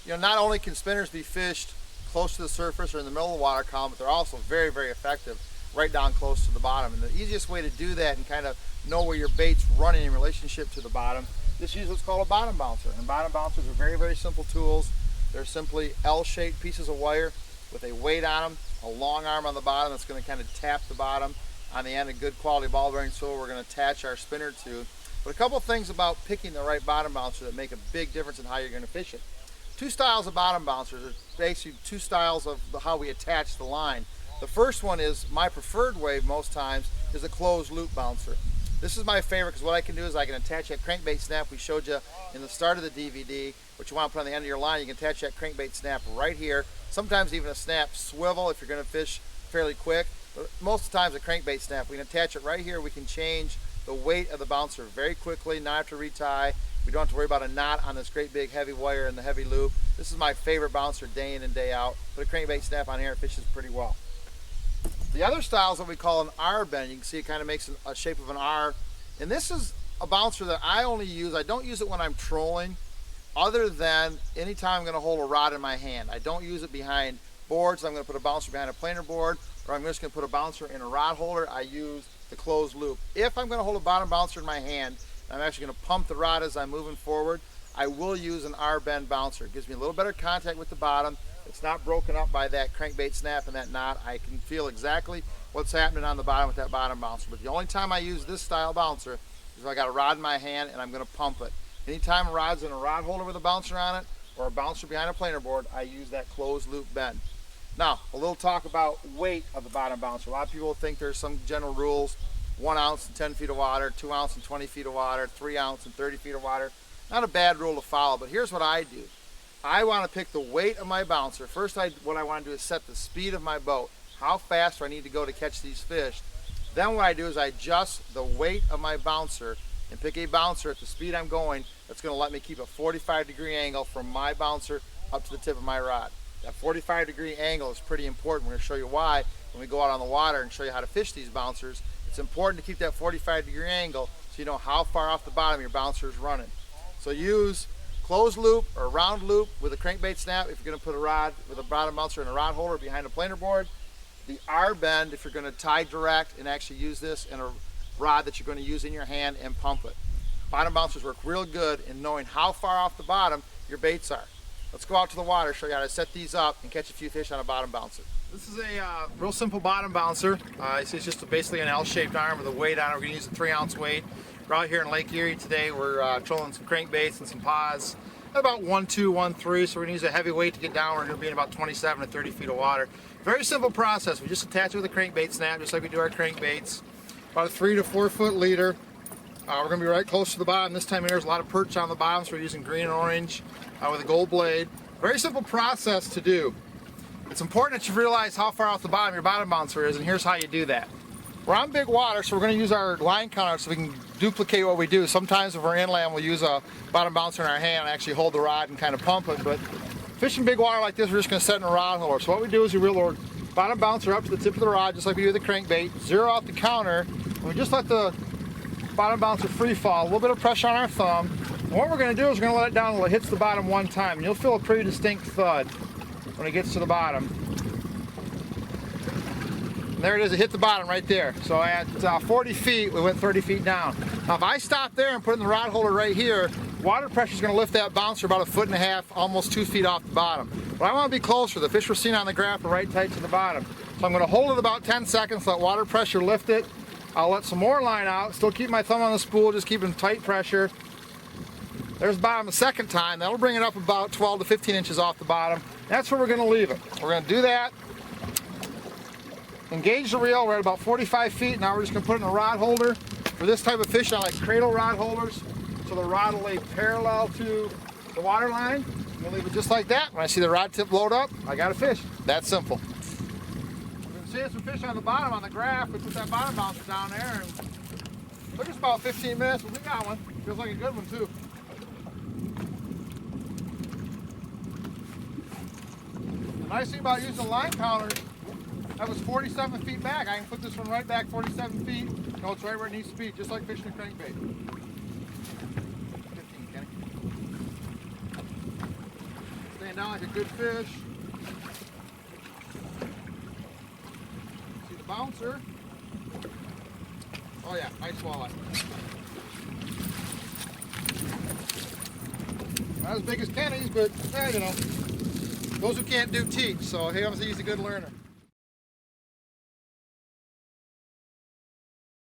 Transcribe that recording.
not only can spinners be fished close to the surface or in the middle of the water column, but they're also very, very effective right down close to the bottom. And the easiest way to do that and kind of know where your bait's running in relationship to the bottom, just use what's called a bottom bouncer. And bottom bouncers are very, very simple tools. They're simply L-shaped pieces of wire with a weight on them, a long arm on the bottom that's going to kind of tap the bottom. On the end, a good quality ball bearing tool we're going to attach our spinner to. But a couple things about picking the right bottom bouncer that make a big difference in how you're going to fish it. Two styles of bottom bouncers are basically two styles of how we attach the line. The first one is my preferred way most times is a closed loop bouncer. This is my favorite because what I can do is I can attach that crankbait snap we showed you in the start of the DVD, which you want to put on the end of your line. You can attach that crankbait snap right here. Sometimes even a snap swivel if you're going to fish fairly quick. But most of the times a crankbait snap, we can attach it right here. We can change the weight of the bouncer very quickly, not have to retie. We don't have to worry about a knot on this great big heavy wire and the heavy loop. This is my favorite bouncer day in and day out. Put a crankbait snap on here, it fishes pretty well. The other style is what we call an R bend. You can see it kind of makes a shape of an R. And this is a bouncer that I only use. I don't use it when I'm trolling, other than anytime I'm going to hold a rod in my hand. I don't use it behind boards. I'm going to put a bouncer behind a planer board, or I'm just going to put a bouncer in a rod holder. I use the closed loop. If I'm going to hold a bottom bouncer in my hand, and I'm actually going to pump the rod as I'm moving forward, I will use an R bend bouncer. It gives me a little better contact with the bottom. It's not broken up by that crankbait snap and that knot. I can feel exactly what's happening on the bottom with that bottom bouncer. But the only time I use this style bouncer is if I got a rod in my hand and I'm going to pump it. Anytime a rod's in a rod holder with a bouncer on it, or a bouncer behind a planer board, I use that closed loop bend. Now, a little talk about weight of the bottom bouncer. A lot of people think there's some general rules: 1 ounce in 10 feet of water, 2 ounce in 20 feet of water, 3 ounce in 30 feet of water. Not a bad rule to follow, but here's what I do. I want to pick the weight of my bouncer. First, what I want to do is set the speed of my boat. How fast do I need to go to catch these fish? Then what I do is I adjust the weight of my bouncer and pick a bouncer at the speed I'm going that's going to let me keep a 45-degree angle from my bouncer up to the tip of my rod. That 45-degree angle is pretty important. We're going to show you why when we go out on the water and show you how to fish these bouncers. It's important to keep that 45-degree angle so you know how far off the bottom your bouncer is running. So use closed loop or round loop with a crankbait snap if you're going to put a rod with a bottom bouncer in a rod holder behind a planer board. The R bend if you're going to tie direct and actually use this in a rod that you're going to use in your hand and pump it. Bottom bouncers work real good in knowing how far off the bottom your baits are. Let's go out to the water, show you how to set these up and catch a few fish on a bottom bouncer. This is a real simple bottom bouncer. You see it's just basically an L-shaped arm with a weight on it. We're going to use a 3-ounce weight. We're out here in Lake Erie today. We're trolling some crankbaits and some pods at about 1.2, 1.3, so we're going to use a heavy weight to get down. We're going to be in about 27 to 30 feet of water. Very simple process. We just attach it with a crankbait snap, just like we do our crankbaits. About a 3 to 4 foot leader. We're going to be right close to the bottom. This time of year there's a lot of perch on the bottom, so we're using green and orange with a gold blade. Very simple process to do. It's important that you realize how far off the bottom your bottom bouncer is, and here's how you do that. We're on big water, so we're going to use our line counter so we can duplicate what we do. Sometimes if we're inland, we'll use a bottom bouncer in our hand and actually hold the rod and kind of pump it. But fishing big water like this, we're just going to set in a rod holder. So what we do is we reel our bottom bouncer up to the tip of the rod, just like we do with the crankbait, zero out the counter, and we just let the bottom bouncer free fall, a little bit of pressure on our thumb. And what we're going to do is we're going to let it down until it hits the bottom one time, and you'll feel a pretty distinct thud when it gets to the bottom. There it is, it hit the bottom right there. So at 40 feet, we went 30 feet down. Now if I stop there and put it in the rod holder right here, water pressure is going to lift that bouncer about 1.5 feet, almost 2 feet off the bottom. But I want to be closer. The fish we're seeing on the graph are right tight to the bottom. So I'm going to hold it about 10 seconds, let water pressure lift it. I'll let some more line out, still keep my thumb on the spool, just keeping tight pressure. There's the bottom the second time. That'll bring it up about 12 to 15 inches off the bottom. That's where we're going to leave it. We're going to do that. Engage the reel. We're at about 45 feet. Now we're just going to put it in a rod holder. For this type of fish, I like cradle rod holders, so the rod will lay parallel to the water line. We'll leave it just like that. When I see the rod tip load up, I got a fish. That simple. You can see some fish on the bottom on the graph. We put that bottom bouncer down there, and it took us about 15 minutes, but we got one. Feels like a good one too. The nice thing about using line counters, that was 47 feet back. I can put this one right back 47 feet. No, it's right where it needs to be, just like fishing a crankbait. 15, Kenny. Staying laying down like a good fish. See the bouncer? Oh yeah, nice walleye. Not as big as Kenny's, but you know, those who can't do teach. So he's a good learner.